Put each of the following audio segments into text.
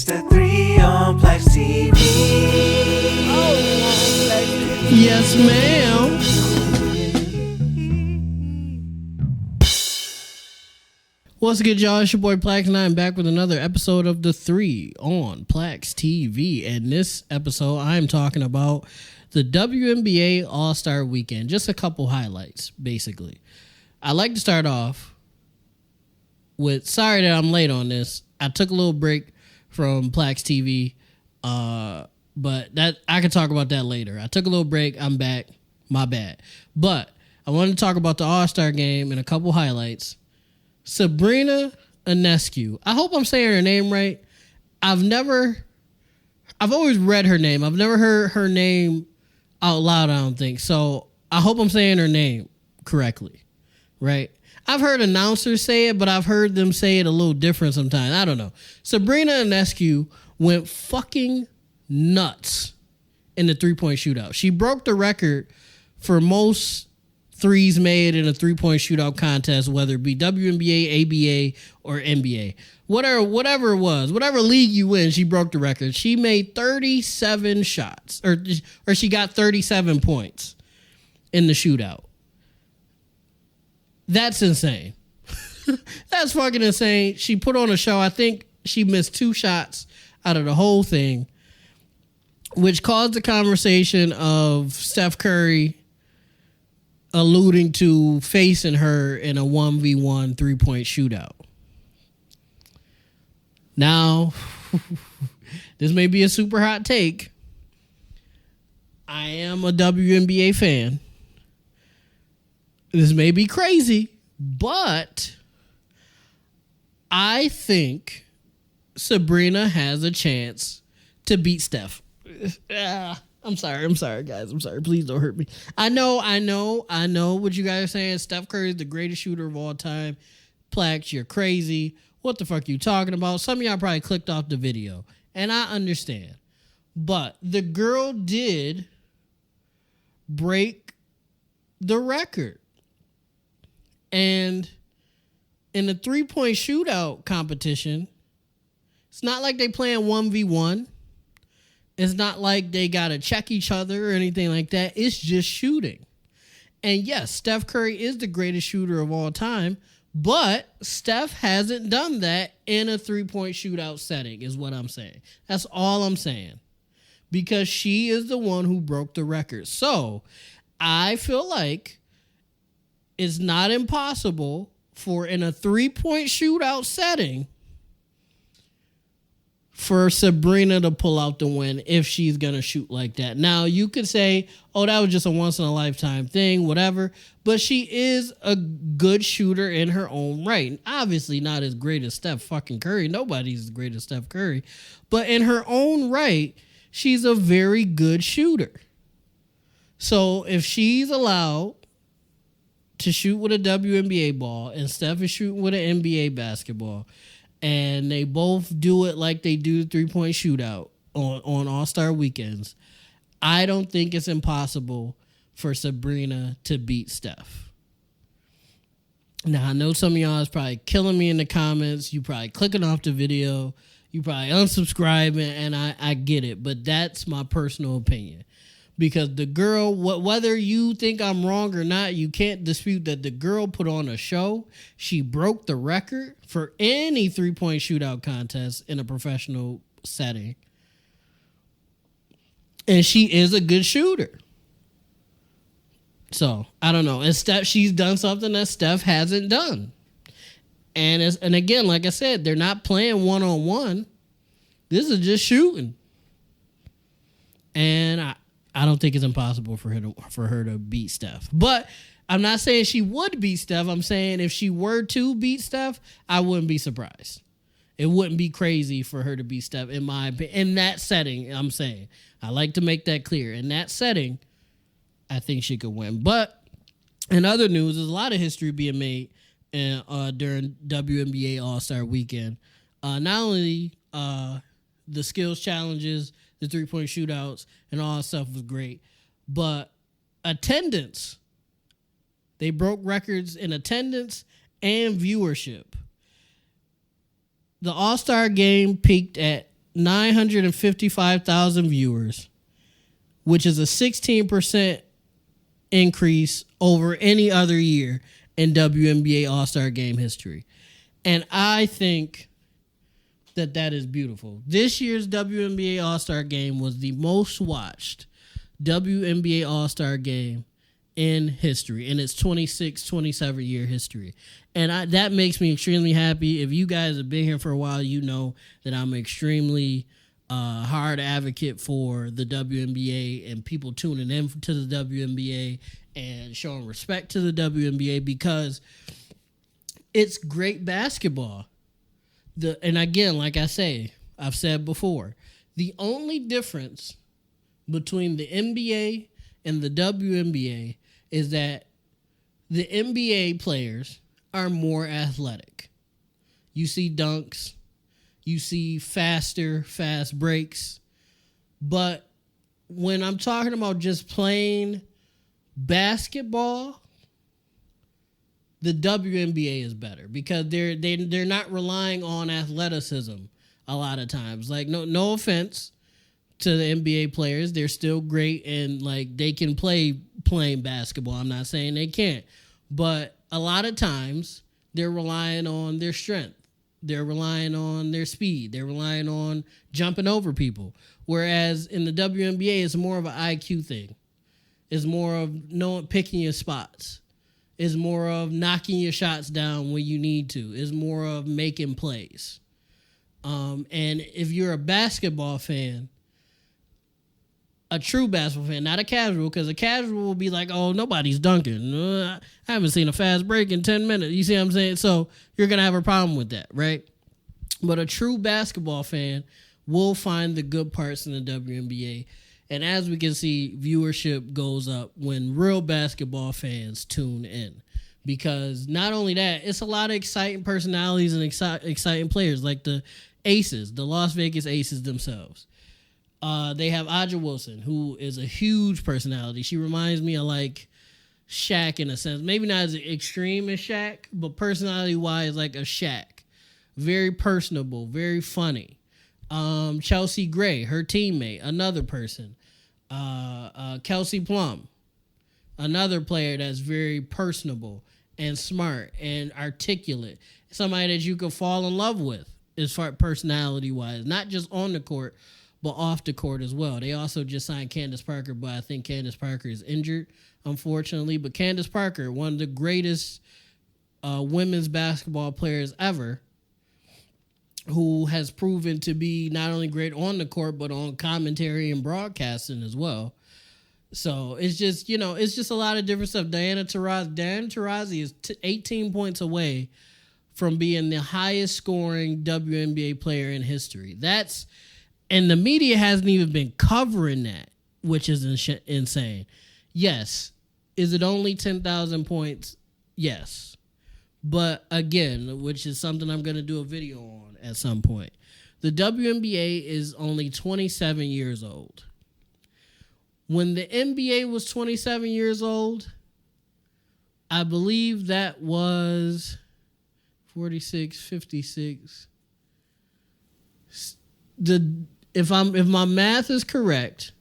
It's the 3 on PLAXtv. Yes, ma'am. What's good, y'all? It's your boy PLAX, and I'm back with another episode of the 3 on PLAXtv. And this episode, I'm talking about the WNBA All-Star Weekend. Just a couple highlights, basically. I'd like to start off with, sorry that I'm late on this. I took a little break from PLAXtv, but that I can talk about that later. I took a little break. I'm back. My bad. But I wanted to talk about the All-Star game and a couple highlights. Sabrina Inouescu. I hope I'm saying her name right. I've always read her name. I've never heard her name out loud, I don't think. So I hope I'm saying her name correctly, right? I've heard announcers say it, but I've heard them say it a little different sometimes. I don't know. Sabrina Inouescu went fucking nuts in the three-point shootout. She broke the record for most threes made in a three-point shootout contest, whether it be WNBA, ABA, or NBA. Whatever it was, whatever league you in, she broke the record. She made 37 shots, or she got 37 points in the shootout. That's insane. That's fucking insane. She put on a show. I think she missed 2 shots out of the whole thing, which caused the conversation of Steph Curry alluding to facing her in a 1v1 three-point shootout. Now, this may be a super hot take. I am a WNBA fan. This may be crazy, but I think Sabrina has a chance to beat Steph. I'm sorry, guys. I'm sorry. Please don't hurt me. I know what you guys are saying. Steph Curry is the greatest shooter of all time. PLAX, you're crazy. What the fuck are you talking about? Some of y'all probably clicked off the video, and I understand. But the girl did break the record. And in the three-point shootout competition, it's not like they playing 1v1. It's not like they got to check each other or anything like that. It's just shooting. And yes, Steph Curry is the greatest shooter of all time, but Steph hasn't done that in a three-point shootout setting is what I'm saying. That's all I'm saying. Because she is the one who broke the record. So I feel like it's not impossible for in a three-point shootout setting for Sabrina to pull out the win if she's going to shoot like that. Now, you could say, oh, that was just a once-in-a-lifetime thing, whatever. But she is a good shooter in her own right. Obviously not as great as Steph fucking Curry. Nobody's as great as Steph Curry. But in her own right, she's a very good shooter. So if she's allowed to shoot with a WNBA ball and Steph is shooting with an NBA basketball, and they both do it like they do the three-point shootout on All-Star weekends, I don't think it's impossible for Sabrina to beat Steph. Now, I know some of y'all is probably killing me in the comments. You probably clicking off the video. You probably unsubscribing, and I get it. But that's my personal opinion. Because the girl, whether you think I'm wrong or not, you can't dispute that the girl put on a show. She broke the record for any three-point shootout contest in a professional setting. And she is a good shooter. So, I don't know. And Steph, she's done something that Steph hasn't done. And again, like I said, they're not playing one-on-one. This is just shooting. And I don't think it's impossible for her to beat Steph. But I'm not saying she would beat Steph. I'm saying if she were to beat Steph, I wouldn't be surprised. It wouldn't be crazy for her to beat Steph, in my opinion. In that setting, I'm saying. I like to make that clear. In that setting, I think she could win. But in other news, there's a lot of history being made during WNBA All-Star Weekend. Not only the skills challenges, the three-point shootouts, and all that stuff was great. But attendance. They broke records in attendance and viewership. The All-Star game peaked at 955,000 viewers, which is a 16% increase over any other year in WNBA All-Star Game history. And I think that is beautiful. This year's WNBA All-Star Game was the most watched WNBA All-Star Game in history, in its 27-year history. And that makes me extremely happy. If you guys have been here for a while, you know that I'm extremely hard advocate for the WNBA and people tuning in to the WNBA and showing respect to the WNBA because it's great basketball. And again, like I've said before, the only difference between the NBA and the WNBA is that the NBA players are more athletic. You see dunks, you see fast breaks, but when I'm talking about just playing basketball, the WNBA is better because they're not relying on athleticism a lot of times. Like no offense to the NBA players, they're still great and like they can playing basketball. I'm not saying they can't, but a lot of times they're relying on their strength. They're relying on their speed. They're relying on jumping over people. Whereas in the WNBA, it's more of an IQ thing. It's more of picking your spots. It's more of knocking your shots down when you need to. It's more of making plays. And if you're a basketball fan, a true basketball fan, not a casual, because a casual will be like, oh, nobody's dunking. I haven't seen a fast break in 10 minutes. You see what I'm saying? So you're going to have a problem with that, right? But a true basketball fan will find the good parts in the WNBA. And as we can see, viewership goes up when real basketball fans tune in. Because not only that, it's a lot of exciting personalities and exciting players like the Aces, the Las Vegas Aces themselves. They have Aja Wilson, who is a huge personality. She reminds me of like Shaq in a sense. Maybe not as extreme as Shaq, but personality-wise like a Shaq. Very personable, very funny. Chelsea Gray, her teammate, another person. Kelsey Plum, another player that's very personable and smart and articulate. Somebody that you could fall in love with as far personality-wise, not just on the court, but off the court as well. They also just signed Candace Parker, but I think Candace Parker is injured, unfortunately. But Candace Parker, one of the greatest women's basketball players ever, who has proven to be not only great on the court, but on commentary and broadcasting as well. So it's just, it's just a lot of different stuff. Diana Taurasi is 18 points away from being the highest scoring WNBA player in history. And the media hasn't even been covering that, which is insane. Yes. Is it only 10,000 points? Yes. But again, which is something I'm going to do a video on at some point. The WNBA is only 27 years old. When the NBA was 27 years old, I believe that was 46, 56. If my math is correct,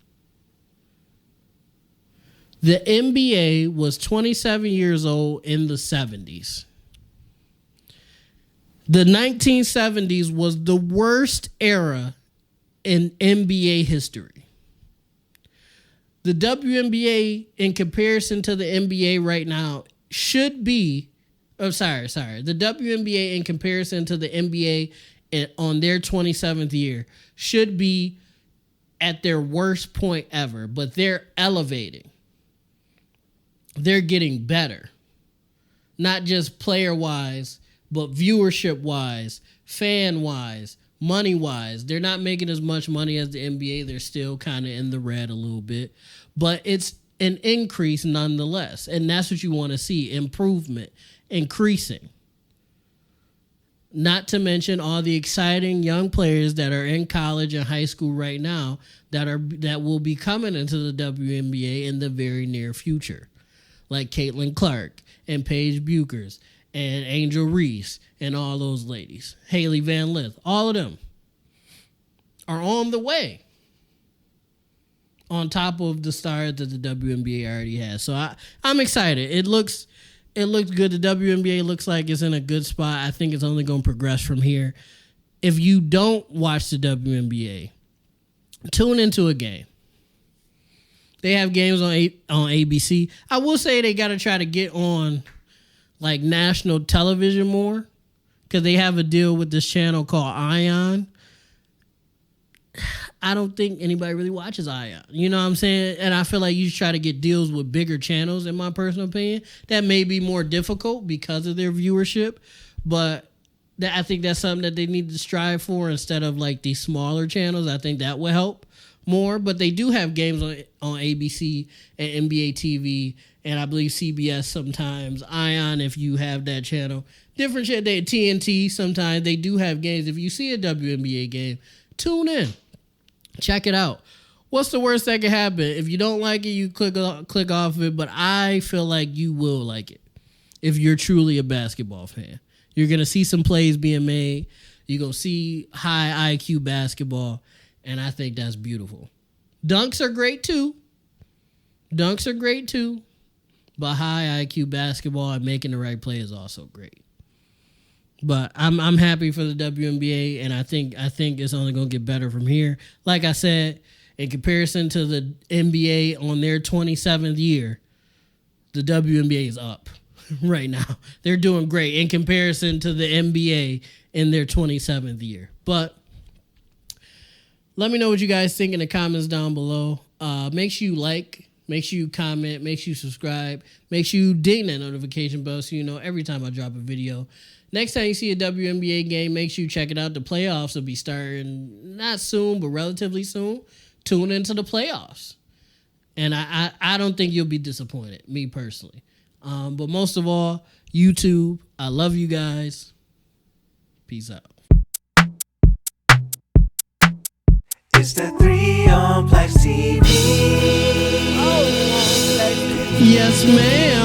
the NBA was 27 years old in the 70s. The 1970s was the worst era in NBA history. The WNBA, in comparison to the NBA right now, should be... The WNBA, in comparison to the NBA on their 27th year, should be at their worst point ever. But they're elevating. They're getting better. Not just player-wise, but viewership-wise, fan-wise, money-wise. They're not making as much money as the NBA. They're still kind of in the red a little bit. But it's an increase nonetheless. And that's what you want to see, improvement, increasing. Not to mention all the exciting young players that are in college and high school right now that will be coming into the WNBA in the very near future. Like Caitlin Clark and Paige Buchers and Angel Reese and all those ladies. Haley Van Lith. All of them are on the way. On top of the stars that the WNBA already has. So I'm excited. It looks good. The WNBA looks like it's in a good spot. I think it's only going to progress from here. If you don't watch the WNBA, tune into a game. They have games on ABC. I will say they got to try to get on like national television more because they have a deal with this channel called Ion. I don't think anybody really watches Ion. You know what I'm saying? And I feel like you should try to get deals with bigger channels, in my personal opinion. That may be more difficult because of their viewership, but I think that's something that they need to strive for instead of like these smaller channels. I think that will help more. But they do have games on ABC and NBA TV, and I believe CBS sometimes. Ion, if you have that channel. Different shit. TNT sometimes. They do have games. If you see a WNBA game, tune in. Check it out. What's the worst that can happen? If you don't like it, you click off of it. But I feel like you will like it if you're truly a basketball fan. You're going to see some plays being made. You're going to see high IQ basketball. And I think that's beautiful. Dunks are great too. But high IQ basketball and making the right play is also great. But I'm happy for the WNBA, and I think it's only going to get better from here. Like I said, in comparison to the NBA on their 27th year, the WNBA is up right now. They're doing great in comparison to the NBA in their 27th year. But let me know what you guys think in the comments down below. Make sure you like, make sure you comment, make sure you subscribe, make sure you ding that notification bell so you know every time I drop a video. Next time you see a WNBA game, make sure you check it out. The playoffs will be starting not soon, but relatively soon. Tune into the playoffs. And I don't think you'll be disappointed, me personally. But most of all, YouTube, I love you guys. Peace out. It's the 3 on PLAXtv. Yes, ma'am.